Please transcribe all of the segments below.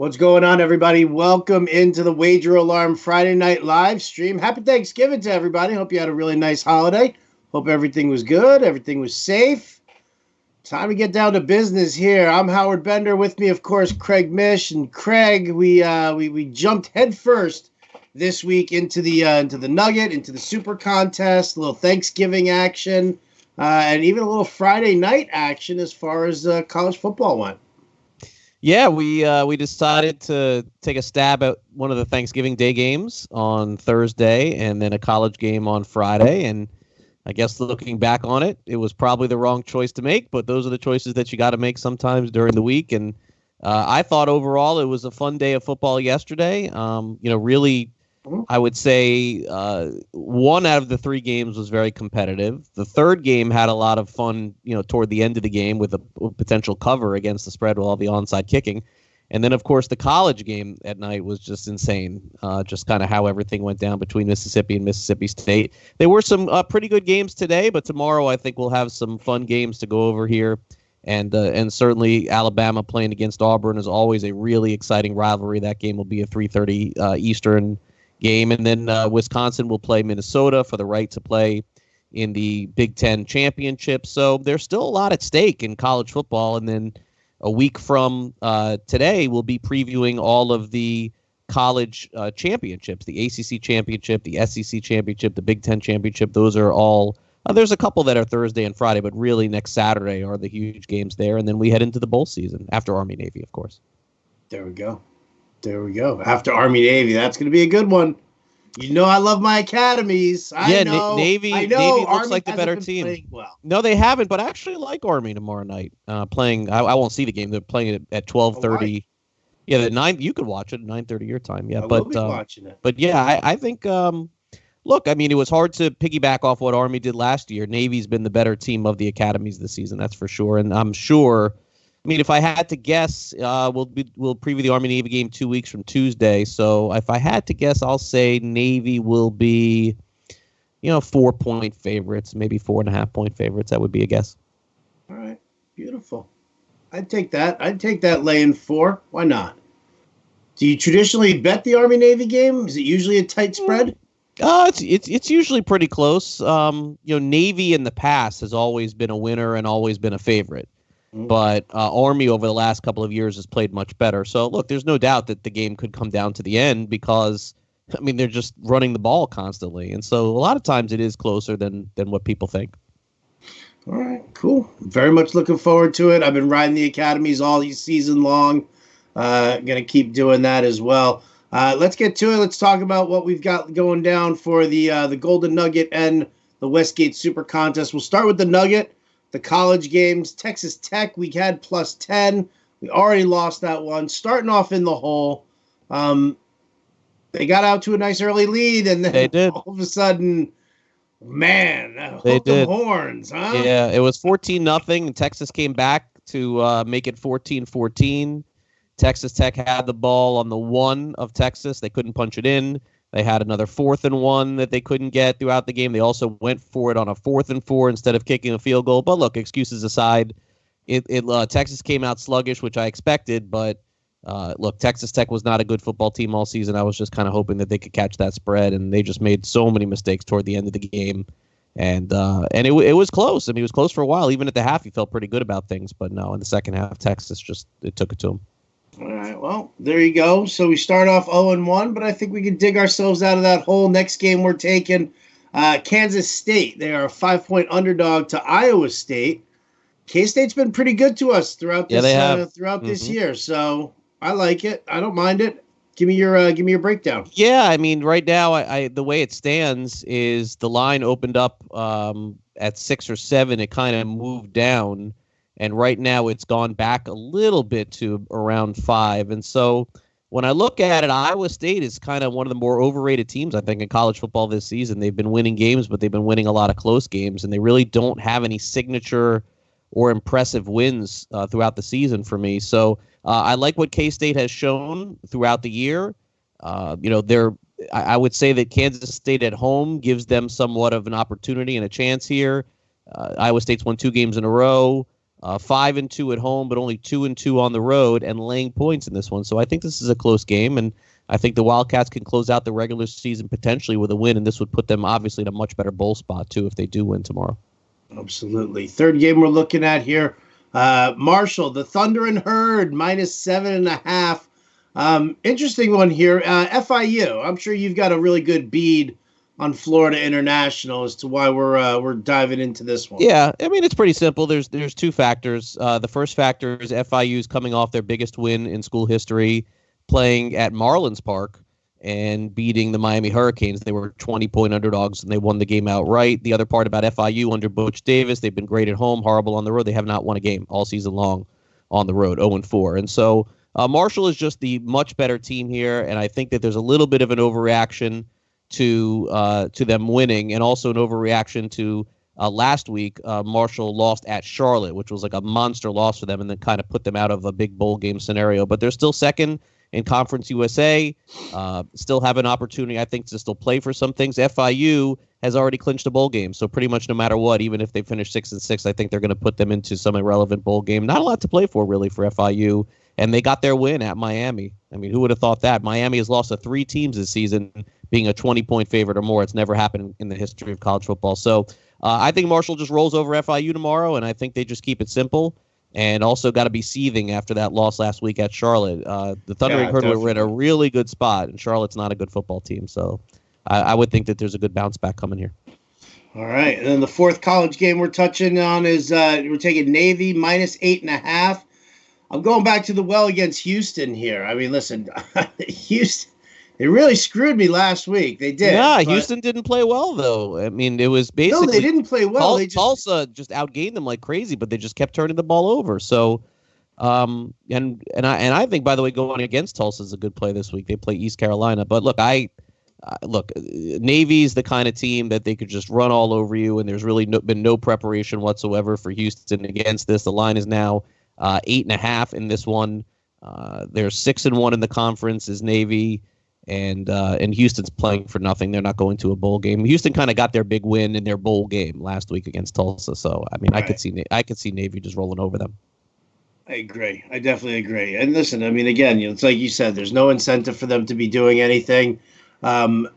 What's going on, everybody? Welcome into the Wager Alarm Friday night live stream. Happy Thanksgiving to everybody. Hope you had a really nice holiday. Hope everything was good. Everything was safe. Time to get down to business here. I'm Howard Bender. With me, of course, Craig Mish. And Craig, we jumped headfirst this week into the Nugget, into the Super Contest, a little Thanksgiving action, and even a little Friday night action as far as college football went. Yeah, we decided to take a stab at one of the Thanksgiving Day games on Thursday and then a college game on Friday. And I guess looking back on it, it was probably the wrong choice to make, but those are the choices that you got to make sometimes during the week. And I thought overall it was a fun day of football yesterday. Really, I would say one out of the three games was very competitive. The third game had a lot of fun, toward the end of the game with a potential cover against the spread with all the onside kicking. And then, of course, the college game at night was just insane, just kind of how everything went down between Mississippi and Mississippi State. There were some pretty good games today, but tomorrow I think we'll have some fun games to go over here. And certainly Alabama playing against Auburn is always a really exciting rivalry. That game will be a 3:30 Eastern game. And then Wisconsin will play Minnesota for the right to play in the Big Ten championship. So there's still a lot at stake in college football. And then a week from today, we'll be previewing all of the college championships, the ACC championship, the SEC championship, the Big Ten championship. Those are all, there's a couple that are Thursday and Friday, but really next Saturday are the huge games there. And then we head into the bowl season after Army-Navy, of course. There we go. After Army-Navy, that's going to be a good one. I love my academies. Navy looks Army like the better team. Well. No, they haven't, but I actually like Army tomorrow night. Playing, I won't see the game.Ey're playing it at 12:30. Yeah, the 9. You could watch it at 9:30 your time. Yeah, I will be watching it. But yeah, I think. Look, I mean, it was hard to piggyback off what Army did last year. Navy's been the better team of the academies this season, that's for sure. And I'm sure. I mean, if I had to guess, we'll preview the Army-Navy game 2 weeks from Tuesday. So if I had to guess, I'll say Navy will be, 4-point favorites, maybe 4.5-point favorites. That would be a guess. All right. Beautiful. I'd take that. Laying 4. Why not? Do you traditionally bet the Army-Navy game? Is it usually a tight spread? It's usually pretty close. Navy in the past has always been a winner and always been a favorite. But Army over the last couple of years has played much better. So, look, there's no doubt that the game could come down to the end because, I mean, they're just running the ball constantly. And so a lot of times it is closer than what people think. All right, cool. Very much looking forward to it. I've been riding the academies all season long. Going to keep doing that as well. Let's get to it. Let's talk about what we've got going down for the Golden Nugget and the Westgate Super Contest. We'll start with the Nugget. The college games, Texas Tech, we had +10. We already lost that one. Starting off in the hole, they got out to a nice early lead, and then they did. All of a sudden, man, they did. Horns, huh? Yeah, it was 14-0, and Texas came back to make it 14-14. Texas Tech had the ball on the 1 of Texas. They couldn't punch it in. They had another 4th and 1 that they couldn't get throughout the game. They also went for it on a 4th and 4 instead of kicking a field goal. But look, excuses aside, Texas came out sluggish, which I expected. But look, Texas Tech was not a good football team all season. I was just kind of hoping that they could catch that spread, and they just made so many mistakes toward the end of the game. And it was close. I mean, it was close for a while. Even at the half, you felt pretty good about things. But no, in the second half, Texas it took it to them. All right, well, there you go. So we start off 0-1, but I think we can dig ourselves out of that hole. Next game we're taking Kansas State. They are a 5-point underdog to Iowa State. K-State's been pretty good to us throughout this this year, so I like it. I don't mind it. Give me your breakdown. Yeah, I mean, right now, I the way it stands is the line opened up at 6 or 7. It kind of moved down. And right now it's gone back a little bit to around 5. And so when I look at it, Iowa State is kind of one of the more overrated teams, I think, in college football this season. They've been winning games, but they've been winning a lot of close games, and they really don't have any signature or impressive wins throughout the season for me. So I like what K-State has shown throughout the year. I would say that Kansas State at home gives them somewhat of an opportunity and a chance here. Iowa State's won 2 games in a row. 5-2 at home, but only 2-2 on the road, and laying points in this one. So I think this is a close game, and I think the Wildcats can close out the regular season potentially with a win, and this would put them obviously in a much better bowl spot too if they do win tomorrow. Absolutely. Third game we're looking at here, Marshall, the Thunder and Herd -7.5. Interesting one here. FIU. I'm sure you've got a really good bead on Florida International as to why we're diving into this one. Yeah, I mean, it's pretty simple. There's two factors. The first factor is FIU's coming off their biggest win in school history, playing at Marlins Park and beating the Miami Hurricanes. They were 20-point underdogs, and they won the game outright. The other part about FIU under Butch Davis, they've been great at home, horrible on the road. They have not won a game all season long on the road, 0-4. And so Marshall is just the much better team here, and I think that there's a little bit of an overreaction to them winning, and also an overreaction to last week. Marshall lost at Charlotte, which was like a monster loss for them, and then kind of put them out of a big bowl game scenario. But they're still second in Conference USA, still have an opportunity, I think, to still play for some things. FIU has already clinched a bowl game, so pretty much no matter what, even if they finish 6-6, I think they're going to put them into some irrelevant bowl game. Not a lot to play for, really, for FIU, and they got their win at Miami. I mean, who would have thought that? Miami has lost to 3 teams this season, being a 20-point favorite or more. It's never happened in the history of college football. So I think Marshall just rolls over FIU tomorrow, and I think they just keep it simple. And also got to be seething after that loss last week at Charlotte. The Thundering Herd were in a really good spot, and Charlotte's not a good football team. So I would think that there's a good bounce back coming here. All right. And then the fourth college game we're touching on is we're taking Navy -8.5. I'm going back to the well against Houston here. I mean, listen, Houston, they really screwed me last week. They did. Yeah, Houston didn't play well, though. I mean, it was basically... No, they didn't play well. Tulsa just outgained them like crazy, but they just kept turning the ball over. So, and I think, by the way, going against Tulsa is a good play this week. They play East Carolina. But look, Navy's the kind of team that they could just run all over you, and there's really been no preparation whatsoever for Houston against this. The line is now 8.5 in this one. They're 6-1 in the conference is Navy. And Houston's playing for nothing. They're not going to a bowl game. Houston kind of got their big win in their bowl game last week against Tulsa. So I mean, right. I could see Navy just rolling over them. I agree. I definitely agree. And listen, I mean, again, it's like you said, there's no incentive for them to be doing anything. Not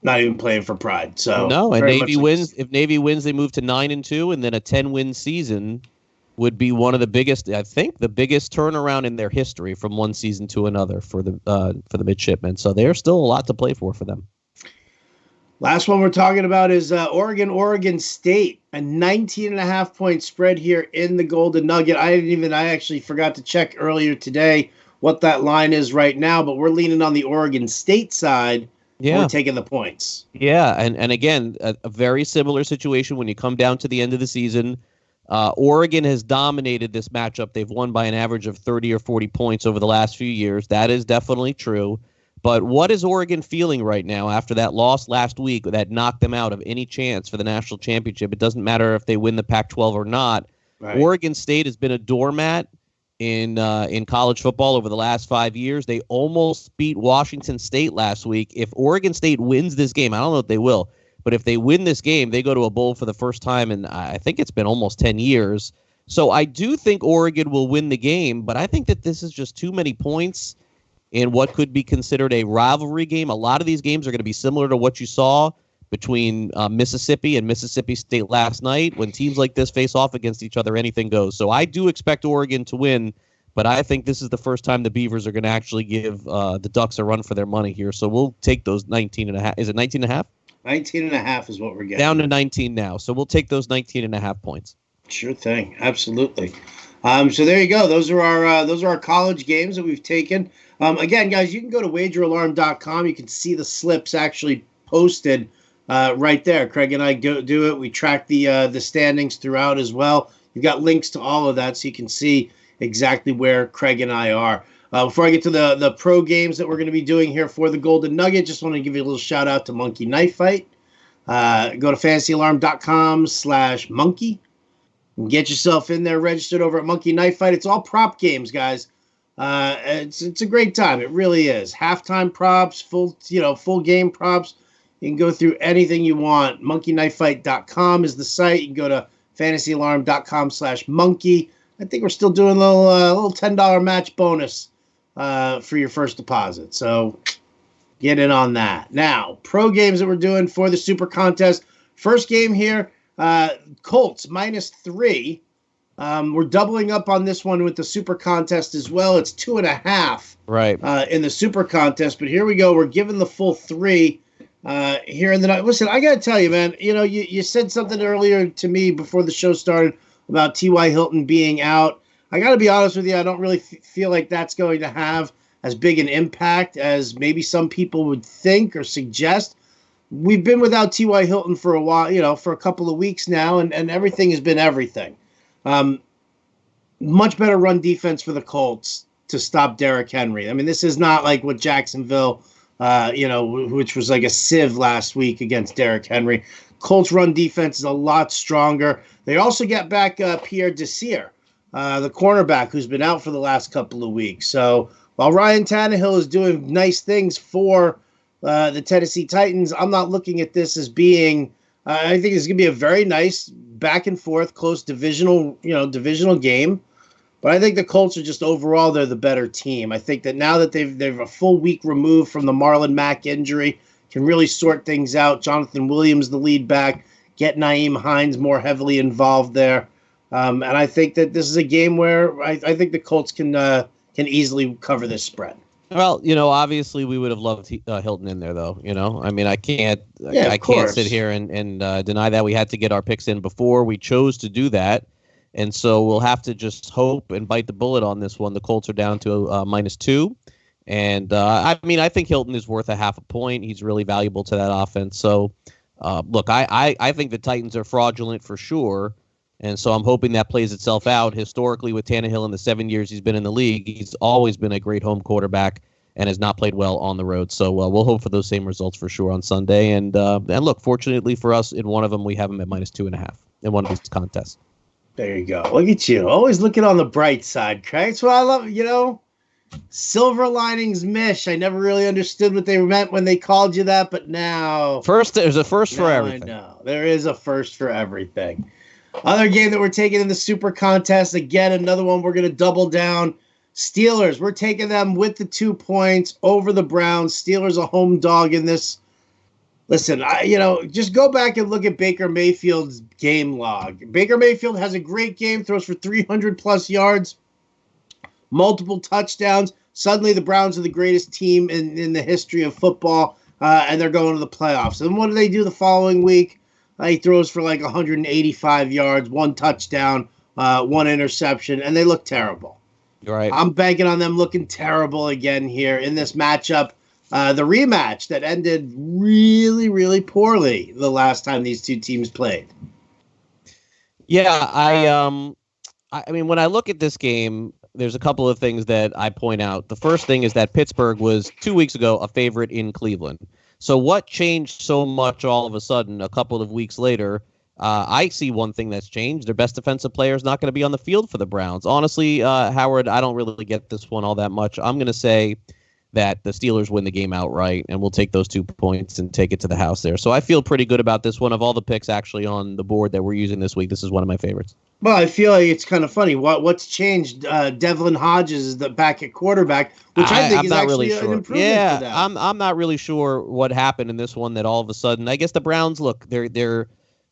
even playing for pride. So no, and Navy wins. If Navy wins, they move to 9-2, and then a 10-win season would be one of the biggest, I think, the biggest turnaround in their history from one season to another for the midshipmen. So there's still a lot to play for them. Last one we're talking about is Oregon State, a 19.5-point spread here in the Golden Nugget. I actually forgot to check earlier today what that line is right now, but we're leaning on the Oregon State side. Yeah. We're taking the points. Yeah, and again, a very similar situation when you come down to the end of the season. Oregon has dominated this matchup. They've won by an average of 30 or 40 points over the last few years. That is definitely true. But what is Oregon feeling right now after that loss last week that knocked them out of any chance for the national championship? It doesn't matter if they win the Pac-12 or not. Right. Oregon State has been a doormat in college football over the last 5 years. They almost beat Washington State last week. If Oregon State wins this game, I don't know if they will, but if they win this game, they go to a bowl for the first time in, I think it's been almost 10 years. So I do think Oregon will win the game, but I think that this is just too many points in what could be considered a rivalry game. A lot of these games are going to be similar to what you saw between Mississippi and Mississippi State last night. When teams like this face off against each other, anything goes. So I do expect Oregon to win, but I think this is the first time the Beavers are going to actually give the Ducks a run for their money here. So we'll take those 19.5. Is it 19.5? 19.5 is what we're getting. Down to 19 now. So we'll take those 19.5 points. Sure thing. Absolutely. So there you go. Those are our college games that we've taken. Again, guys, you can go to wageralarm.com. You can see the slips actually posted right there. Craig and I do it. We track the standings throughout as well. You've got links to all of that so you can see exactly where Craig and I are. Before I get to the pro games that we're going to be doing here for the Golden Nugget, just want to give you a little shout out to Monkey Knife Fight. Go to fantasyalarm.com/monkey and get yourself in there, registered over at Monkey Knife Fight. It's all prop games, guys. It's a great time. It really is. Halftime props, full game props. You can go through anything you want. MonkeyKnifeFight.com is the site. You can go to fantasyalarm.com/monkey. I think we're still doing a little $10 match bonus for your first deposit. So get in on that. Now, pro games that we're doing for the Super Contest. First game here, Colts -3. We're doubling up on this one with the Super Contest as well. It's 2.5 right in the Super Contest. But here we go. We're giving the full 3 here in the night. Listen, I got to tell you, man, you said something earlier to me before the show started about T.Y. Hilton being out. I got to be honest with you. I don't really feel like that's going to have as big an impact as maybe some people would think or suggest. We've been without T.Y. Hilton for a while, for a couple of weeks now, and everything has been everything. Much better run defense for the Colts to stop Derrick Henry. I mean, this is not like what Jacksonville, which was like a sieve last week against Derrick Henry. Colts run defense is a lot stronger. They also get back Pierre Desir, the cornerback who's been out for the last couple of weeks. So while Ryan Tannehill is doing nice things for the Tennessee Titans, I'm not looking at this as being I think it's going to be a very nice back and forth, close divisional game. But I think the Colts are just overall, they're the better team. I think that now that they've a full week removed from the Marlon Mack injury, can really sort things out. Jonathan Williams, the lead back, get Nyheim Hines more heavily involved there. And I think that this is a game where I think the Colts can easily cover this spread. Well, obviously we would have loved Hilton in there, though. I mean, I can't sit here and deny that. We had to get our picks in before. We chose to do that, and so we'll have to just hope and bite the bullet on this one. The Colts are down to -2, and I think Hilton is worth 0.5 point. He's really valuable to that offense. So, look, I think the Titans are fraudulent for sure. And so I'm hoping that plays itself out. Historically, with Tannehill in the 7 years he's been in the league, he's always been a great home quarterback and has not played well on the road. So we'll hope for those same results for sure on Sunday. And look, fortunately for us, in one of them, we have him at -2.5 in one of these contests. There you go. Look at you. Always looking on the bright side, Craig. That's what I love, Silver linings, Mish. I never really understood what they meant when they called you that, but now... There's a first for everything. I know. There is a first for everything. Other game that we're taking in the Super Contest, again, another one we're going to double down. Steelers, we're taking them with the 2 points over the Browns. Steelers a home dog in this. Listen, just go back and look at Baker Mayfield's game log. Baker Mayfield has a great game, throws for 300-plus yards, multiple touchdowns. Suddenly the Browns are the greatest team in the history of football, and they're going to the playoffs. And what do they do the following week? He throws for like 185 yards, 1 touchdown, 1 interception, and they look terrible. Right. I'm banking on them looking terrible again here in this matchup. The rematch that ended really, really poorly the last time these two teams played. Yeah, I mean, when I look at this game, there's a couple of things that I point out. The first thing is that Pittsburgh was 2 weeks ago a favorite in Cleveland. So what changed so much all of a sudden a couple of weeks later? I see one thing that's changed. Their best defensive player is not going to be on the field for the Browns. Honestly, Howard, I don't really get this one all that much. I'm going to say that the Steelers win the game outright, and we'll take those 2 points and take it to the house there. So I feel pretty good about this one. Of all the picks actually on the board that we're using this week, this is one of my favorites. Well, I feel like it's kind of funny. What's changed? Devlin Hodges is the back at quarterback, which I think is actually an improvement for them. I'm not really sure what happened in this one that all of a sudden, I guess the Browns, look, they're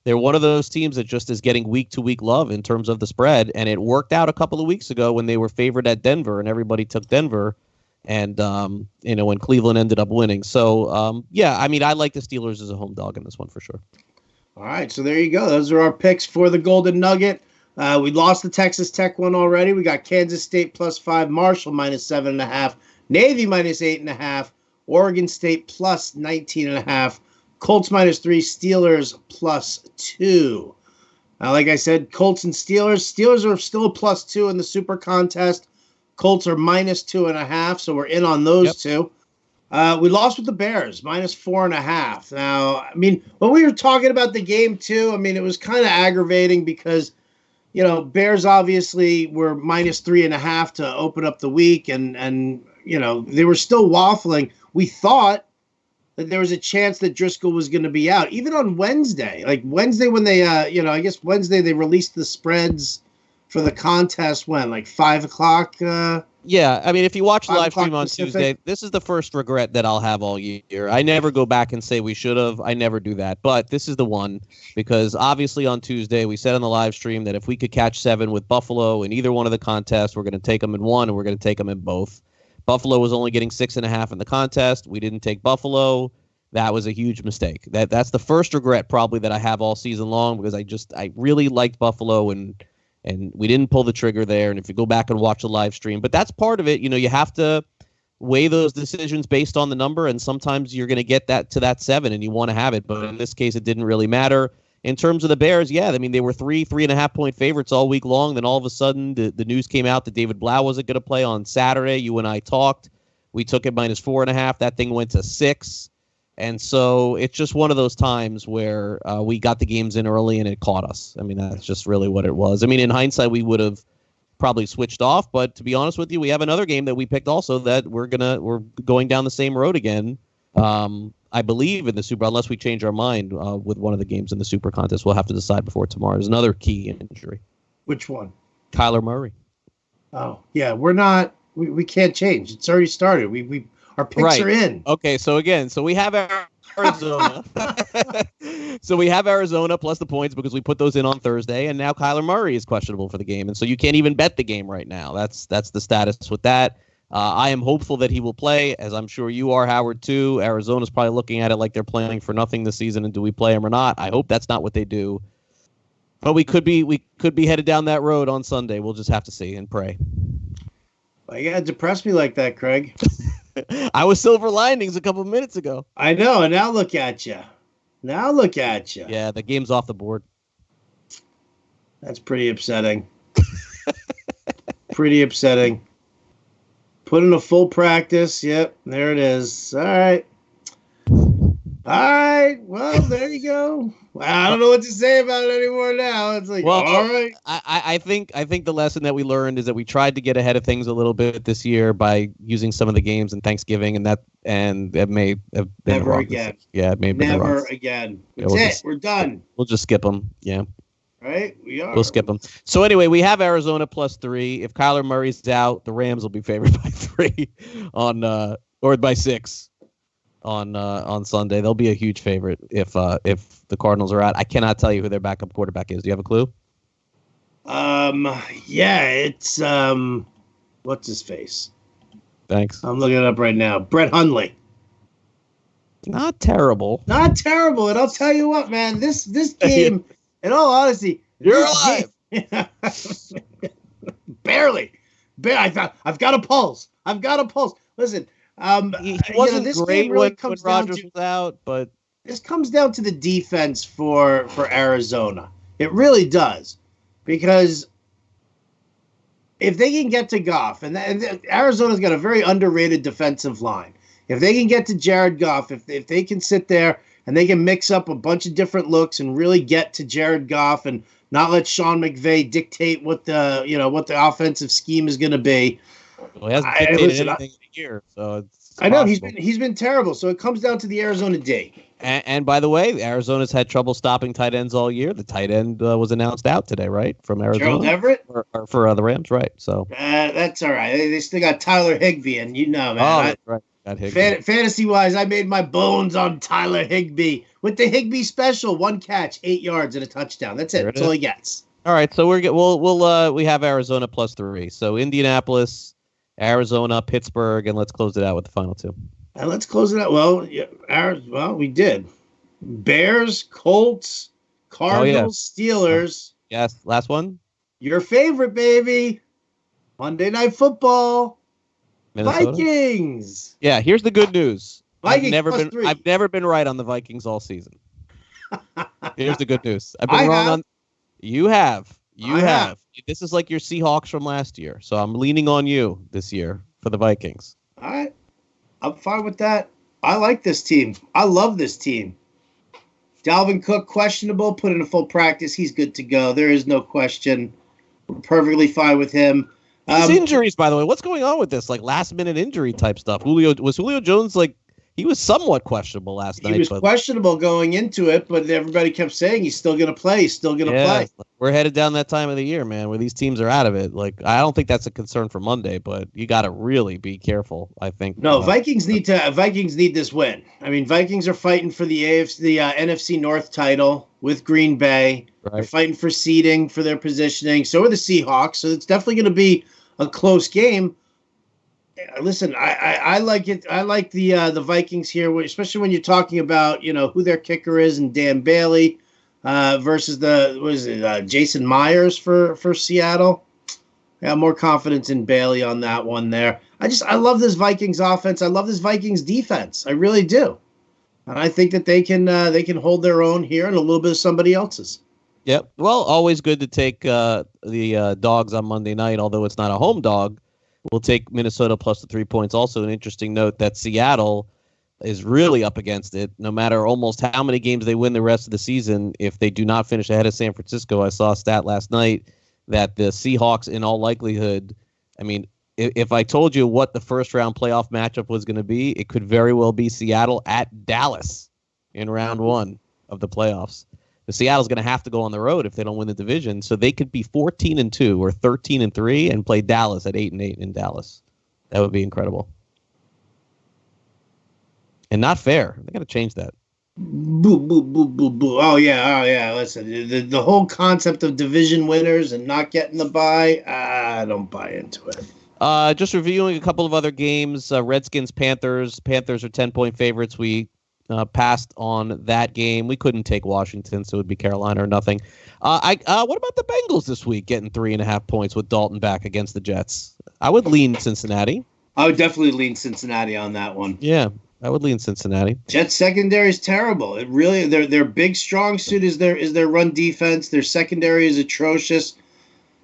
one of those teams that just is getting week-to-week love in terms of the spread, and it worked out a couple of weeks ago when they were favored at Denver, and everybody took Denver, and when Cleveland ended up winning. So, I like the Steelers as a home dog in this one for sure. All right, so there you go. Those are our picks for the Golden Nugget. We lost the Texas Tech one already. We got Kansas State +5, Marshall -7.5, Navy -8.5, Oregon State +19.5, Colts -3, Steelers +2. Like I said, Colts and Steelers. Steelers are still a +2 in the Super Contest. Colts are -2.5, so we're in on those two. We lost with the Bears, -4.5. Now, I mean, when we were talking about the game too, I mean, it was kind of aggravating because, Bears obviously were -3.5 to open up the week, and they were still waffling. We thought that there was a chance that Driscoll was going to be out. Even on Wednesday, like Wednesday when they, I guess Wednesday they released the spreads for the contest when, like 5 o'clock? Yeah, I mean, if you watch the live stream on Pacific. Tuesday, this is the first regret that I'll have all year. I never go back and say we should have. I never do that. But this is the one, because obviously on Tuesday we said on the live stream that if we could catch 7 with Buffalo in either one of the contests, we're going to take them in one and we're going to take them in both. Buffalo was only getting 6.5 in the contest. We didn't take Buffalo. That was a huge mistake. That's the first regret probably that I have all season long, because I really liked Buffalo and we didn't pull the trigger there. And if you go back and watch the live stream, but that's part of it. You have to weigh those decisions based on the number, and sometimes you're going to get that to that 7 and you want to have it. But in this case, it didn't really matter. In terms of the Bears, yeah, I mean, they were 3.5 point favorites all week long. Then all of a sudden, the news came out that David Blau wasn't going to play on Saturday. You and I talked. We took it -4.5. That thing went to 6. And so it's just one of those times where we got the games in early and it caught us. I mean, that's just really what it was. I mean, in hindsight, we would have probably switched off. But to be honest with you, we have another game that we picked also that we're going down the same road again. I believe in the Super, unless we change our mind with one of the games in the Super contest. We'll have to decide before tomorrow. There's another key injury. Which one? Kyler Murray. Oh, yeah. We're not. We can't change. It's already started. Our picks are in. Okay, so we have Arizona. So we have Arizona plus the points because we put those in on Thursday, and now Kyler Murray is questionable for the game, and so you can't even bet the game right now. That's the status with that. I am hopeful that he will play, as I'm sure you are, Howard, too. Arizona's probably looking at it like they're playing for nothing this season, and do we play him or not? I hope that's not what they do. But we could be headed down that road on Sunday. We'll just have to see and pray. Well, you gotta depress me like that, Craig. I was silver linings a couple minutes ago. I know, and now look at you. Yeah, the game's off the board. That's pretty upsetting. Pretty upsetting. Put in a full practice. Yep, there it is. All right. Well, there you go. I don't know what to say about it anymore now. It's like, well, all right. I think the lesson that we learned is that we tried to get ahead of things a little bit this year by using some of the games in Thanksgiving, and that may have been never again. Yeah, it may have been never again. That's We're done. We'll just skip them. Yeah. Right? We are. We'll skip them. So anyway, we have Arizona +3. If Kyler Murray's out, the Rams will be favored by 3 or by 6 on Sunday. They'll be a huge favorite if the Cardinals are out. I cannot tell you who their backup quarterback is. Do you have a clue? Yeah, it's what's his face? Thanks. I'm looking it up right now. Brett Hundley. Not terrible. Not terrible. And I'll tell you what, man, this game, in all honesty, you're alive. Barely. I've got a pulse. Listen, he wasn't this great game really when comes Rodgers down to, was out, but this comes down to the defense for Arizona. It really does, because if they can get to Goff, and Arizona's got a very underrated defensive line. If they can get to Jared Goff, if they can sit there and they can mix up a bunch of different looks and really get to Jared Goff and not let Sean McVay dictate what the offensive scheme is going to be. Well, he hasn't dictated anything in a year, so it's I know possible. he's been terrible. So it comes down to the Arizona D. And by the way, Arizona's had trouble stopping tight ends all year. The tight end was announced out today, right, from Arizona. Gerald Everett? Or for the Rams, right? So that's all right. They still got Tyler Higbee, and man. Right. Fantasy-wise, I made my bones on Tyler Higbee with the Higbee special: 1 catch, 8 yards, and a touchdown. That's it. That's all he gets. All right, so we have Arizona +3. So Indianapolis, Arizona, Pittsburgh, and let's close it out with the final 2. And let's close it out. Well, we did. Bears, Colts, Cardinals, Steelers. Yes, last one. Your favorite, baby. Monday Night Football. Minnesota? Vikings. Yeah, here's the good news. Vikings I've never been right on the Vikings all season. Here's the good news. I've been wrong on. You have. You have. This is like your Seahawks from last year. So I'm leaning on you this year for the Vikings. All right. I'm fine with that. I like this team. I love this team. Dalvin Cook, questionable, put in a full practice. He's good to go. There is no question. We're perfectly fine with him. These injuries, by the way, what's going on with this? Like last minute injury type stuff. Was Julio Jones like He was somewhat questionable last night. He was but questionable going into it, but everybody kept saying he's still going to play. He's still going to play. We're headed down that time of the year, man, where these teams are out of it. Like, I don't think that's a concern for Monday, but you got to really be careful, I think. No, Vikings need this win. I mean, Vikings are fighting for the NFC North title with Green Bay. Right. They're fighting for seeding, for their positioning. So are the Seahawks. So it's definitely going to be a close game. Listen, I like it. I like the Vikings here, especially when you're talking about who their kicker is and Dan Bailey versus Jason Myers for Seattle. I have more confidence in Bailey on that one there. I love this Vikings offense. I love this Vikings defense. I really do, and I think that they can hold their own here and a little bit of somebody else's. Yep. Well, always good to take the dogs on Monday night, although it's not a home dog. We'll take Minnesota plus the 3 points. Also, an interesting note that Seattle is really up against it. No matter almost how many games they win the rest of the season, if they do not finish ahead of San Francisco, I saw a stat last night that the Seahawks, in all likelihood, I mean, if I told you what the first round playoff matchup was going to be, it could very well be Seattle at Dallas in round 1 of the playoffs. The Seattle's going to have to go on the road if they don't win the division, so they could be 14-2 or 13-3 and play Dallas at 8-8 in Dallas. That would be incredible, and not fair. They got to change that. Boo, boo, boo, boo, boo. Oh yeah. Listen, the whole concept of division winners and not getting the bye, I don't buy into it. Just reviewing a couple of other games. Redskins, Panthers. Panthers are 10-point favorites. We passed on that game. We couldn't take Washington, so it would be Carolina or nothing. What about the Bengals this week getting 3.5 points with Dalton back against the Jets? I would lean Cincinnati. I would definitely lean Cincinnati on that one. Yeah, I would lean Cincinnati. Jets secondary is terrible. It really their big strong suit is their run defense. Their secondary is atrocious.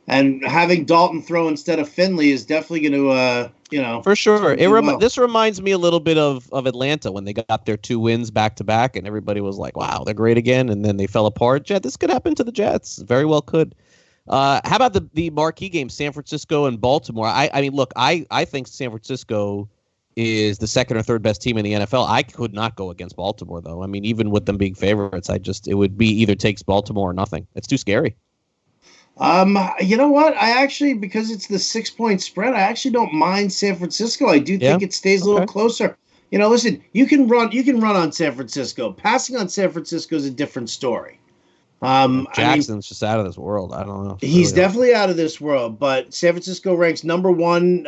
And having Dalton throw instead of Finley is definitely going to, For sure. This reminds me a little bit of Atlanta when they got their 2 wins back-to-back, and everybody was like, wow, they're great again, and then they fell apart. This could happen to the Jets. Very well could. How about the marquee game, San Francisco and Baltimore? I mean, look, I think San Francisco is the second or third best team in the NFL. I could not go against Baltimore, though. I mean, even with them being favorites, it would be either takes Baltimore or nothing. It's too scary. You know what? Because it's the 6-point spread, I actually don't mind San Francisco. I do think it stays a little closer. Listen, you can run on San Francisco. Passing on San Francisco is a different story. Jackson's just out of this world. I don't know. He's definitely out of this world, but San Francisco ranks number 1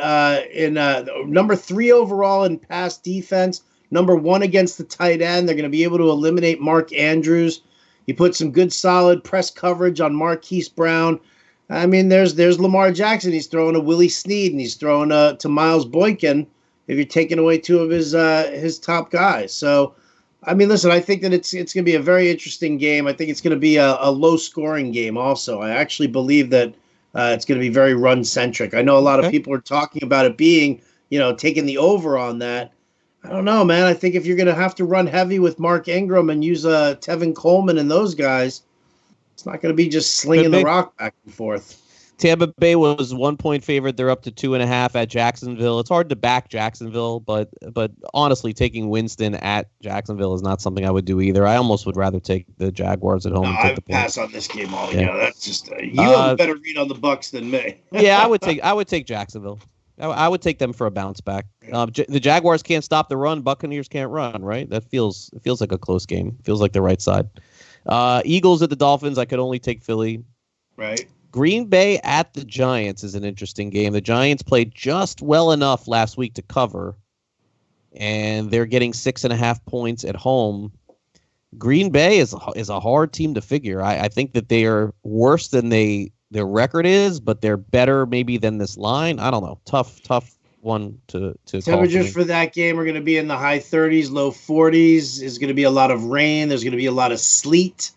number 3 overall in pass defense, number 1 against the tight end. They're going to be able to eliminate Mark Andrews. He put some good, solid press coverage on Marquise Brown. I mean, there's Lamar Jackson. He's throwing to Willie Snead, and he's throwing to Miles Boykin if you're taking away 2 of his top guys. So, I mean, listen, I think that it's going to be a very interesting game. I think it's going to be a low-scoring game also. I actually believe that it's going to be very run-centric. I know a lot of people are talking about it being, taking the over on that. I don't know, man. I think if you're going to have to run heavy with Mark Ingram and use Tevin Coleman and those guys, it's not going to be just slinging the rock back and forth. Tampa Bay was 1-point favorite. They're up to 2.5 at Jacksonville. It's hard to back Jacksonville, but honestly, taking Winston at Jacksonville is not something I would do either. I almost would rather take the Jaguars at home. No, I would pass on this game altogether. Yeah. That's just you have a better read on the Bucs than me. Yeah, I would take Jacksonville. I would take them for a bounce back. The Jaguars can't stop the run. Buccaneers can't run, right? It feels like a close game. Feels like the right side. Eagles at the Dolphins. I could only take Philly. Right. Green Bay at the Giants is an interesting game. The Giants played just well enough last week to cover, and they're getting 6.5 points at home. Green Bay is a hard team to figure. I think that they are worse than their record is, but they're better maybe than this line. I don't know. Tough one to temperatures for that game are going to be in the high 30s, low 40s. There's going to be a lot of rain. There's going to be a lot of sleet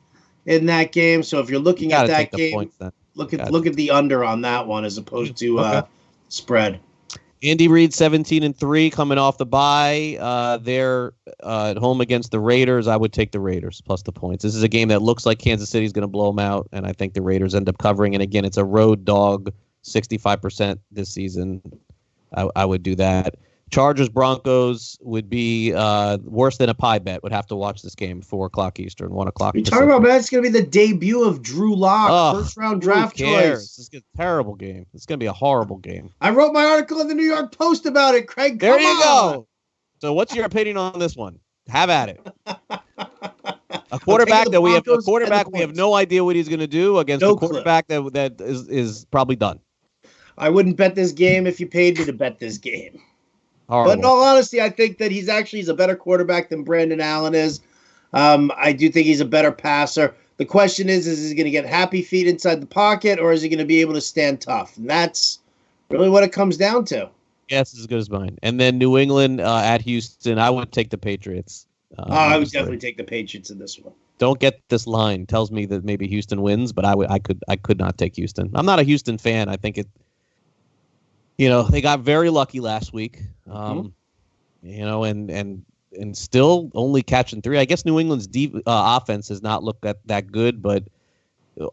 in that game. So if you're looking at that game, look at the under on that one as opposed to spread. Andy Reid 17-3 coming off the bye. They're at home against the Raiders. I would take the Raiders plus the points. This is a game that looks like Kansas City is going to blow them out, and I think the Raiders end up covering. And again, it's a road dog, 65% this season. I would do that. Chargers Broncos would be worse than a pie bet. Would have to watch this game 4 o'clock Eastern, 1 o'clock. You're talking about, man, it's going to be the debut of Drew Lock, first round draft choice. It's a terrible game. It's going to be a horrible game. I wrote my article in the New York Post about it, Craig. There you go. So what's your opinion on this one? Have at it. A quarterback that we have no idea what he's going to do against a quarterback that is probably done. I wouldn't bet this game if you paid me to bet this game. Horrible. But in all honesty, I think that he's a better quarterback than Brandon Allen is. I do think he's a better passer. The question is he going to get happy feet inside the pocket, or is he going to be able to stand tough? And that's really what it comes down to. Yes, as good as mine. And then New England at Houston, I would take the Patriots. I would definitely take the Patriots in this one. Don't get this line. Tells me that maybe Houston wins, but I could not take Houston. I'm not a Houston fan. I think they got very lucky last week. And still only catching 3. I guess New England's offense has not looked that good, but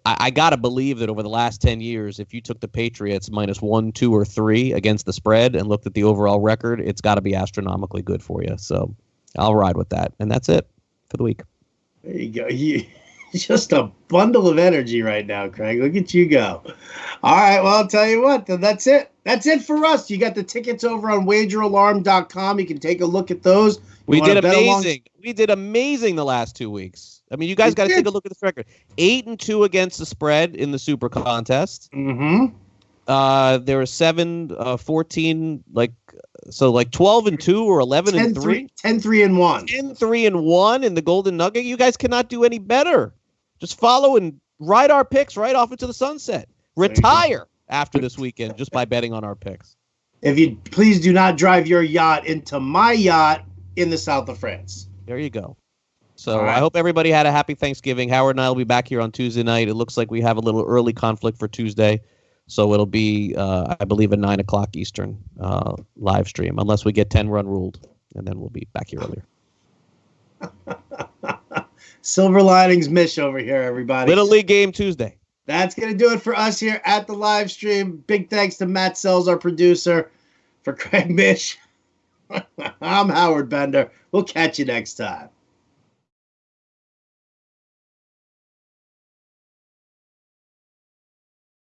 I got to believe that over the last 10 years, if you took the Patriots -1, 2, or 3 against the spread and looked at the overall record, it's got to be astronomically good for you. So I'll ride with that. And that's it for the week. There you go. You're just a bundle of energy right now, Craig. Look at you go. All right. Well, I'll tell you what. That's it. That's it for us. You got the tickets over on wageralarm.com. You can take a look at those. We did amazing. We did amazing the last 2 weeks. I mean, you guys got to take a look at this record. 8-2 against the spread in the Super Contest. Mm-hmm. There were 7, 14, 12-2 or 11-3. 10-3-1. 10-3-1 in the Golden Nugget. You guys cannot do any better. Just follow and ride our picks right off into the sunset. Retire after this weekend just by betting on our picks. If you please do not drive your yacht into my yacht in the south of France. There you go. So right. I hope everybody had a happy Thanksgiving. Howard and I will be back here on Tuesday night. It looks like we have a little early conflict for Tuesday. So it'll be, I believe, a 9 o'clock Eastern live stream, unless we get 10-run ruled. And then we'll be back here earlier. Silver linings Mish over here, everybody. Little League game Tuesday. That's going to do it for us here at the live stream. Big thanks to Matt Sells, our producer. For Craig Mish, I'm Howard Bender. We'll catch you next time.